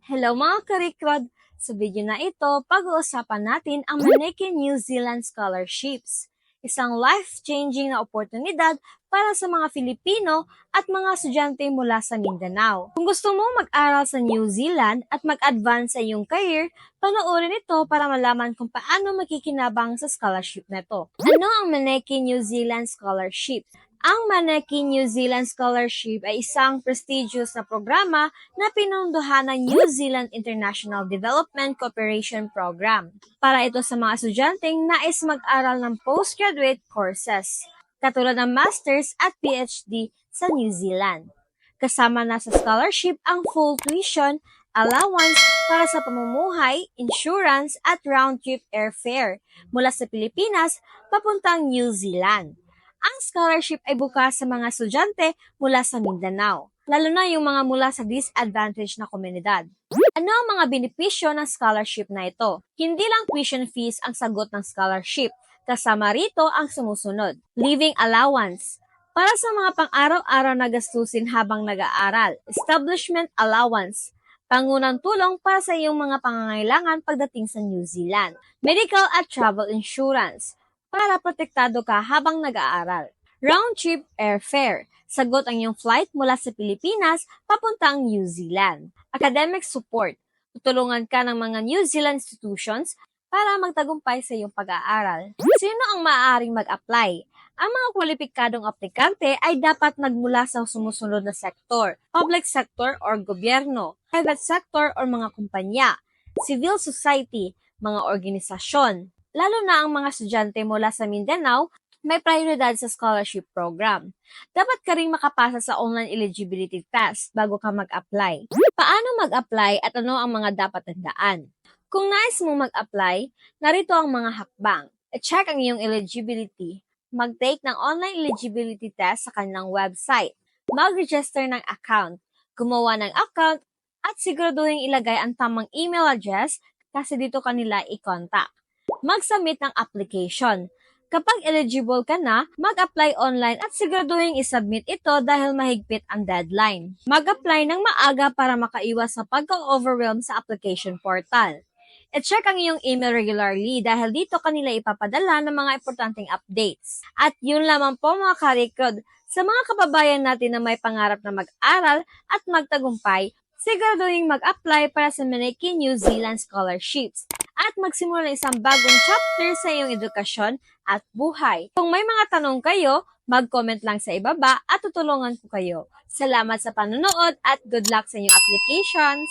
Hello mga karikrod! Sa video na ito, pag-uusapan natin ang Maneki New Zealand Scholarships, isang life-changing na oportunidad para sa mga Filipino at mga estudyante mula sa Mindanao. Kung gusto mo mag-aral sa New Zealand at mag-advance sa iyong career, panoorin ito para malaman kung paano makikinabang sa scholarship na ito. Ano ang Maneki New Zealand Scholarship? Ang Maneki New Zealand Scholarship ay isang prestigious na programa na pinondohan ng New Zealand International Development Cooperation Program. Para ito sa mga estudyanteng nais mag-aral ng postgraduate courses, katulad ng Masters at PhD sa New Zealand. Kasama na sa scholarship ang full tuition, allowance para sa pamumuhay, insurance at round-trip airfare mula sa Pilipinas papuntang New Zealand. Ang scholarship ay bukas sa mga estudyante mula sa Mindanao, lalo na yung mga mula sa disadvantaged na komunidad. Ano ang mga benepisyo ng scholarship na ito? Hindi lang tuition fees ang sagot ng scholarship, kasama rito ang sumusunod. Living allowance, para sa mga pang-araw-araw na gastusin habang nag-aaral. Establishment allowance, pangunang tulong para sa iyong mga pangangailangan pagdating sa New Zealand. Medical at travel insurance, para protektado ka habang nag-aaral. Round-trip airfare, sagot ang iyong flight mula sa Pilipinas papuntang New Zealand. Academic support, tutulungan ka ng mga New Zealand institutions para magtagumpay sa iyong pag-aaral. Sino ang maaaring mag-apply? Ang mga kwalipikadong aplikante ay dapat nagmula sa sumusunod na sektor, public sector or gobyerno, private sector or mga kumpanya, civil society, mga organisasyon. Lalo na ang mga estudyante mula sa Mindanao, may prioridad sa scholarship program. Dapat ka ring makapasa sa online eligibility test bago ka mag-apply. Paano mag-apply at ano ang mga dapat tandaan? Kung nais mong mag-apply, narito ang mga hakbang. I-check ang iyong eligibility. Mag-take ng online eligibility test sa kanilang website. Mag-register ng account. Gumawa ng account at siguraduhin ilagay ang tamang email address kasi dito kanila i-contact. Mag-submit ng application. Kapag eligible ka na, mag-apply online at siguraduhin isubmit ito dahil mahigpit ang deadline. Mag-apply ng maaga para makaiwas sa pagka-overwhelm sa application portal. I-check ang iyong email regularly dahil dito kanila ipapadala ng mga importanteng updates. At yun lamang po mga karikrod, sa mga kababayan natin na may pangarap na mag-aral at magtagumpay, siguraduhin mag-apply para sa Maneki New Zealand Scholarships at magsimula ng isang bagong chapter sa iyong edukasyon at buhay. Kung may mga tanong kayo, mag-comment lang sa ibaba at tutulungan ko kayo. Salamat sa panonood at good luck sa inyong applications!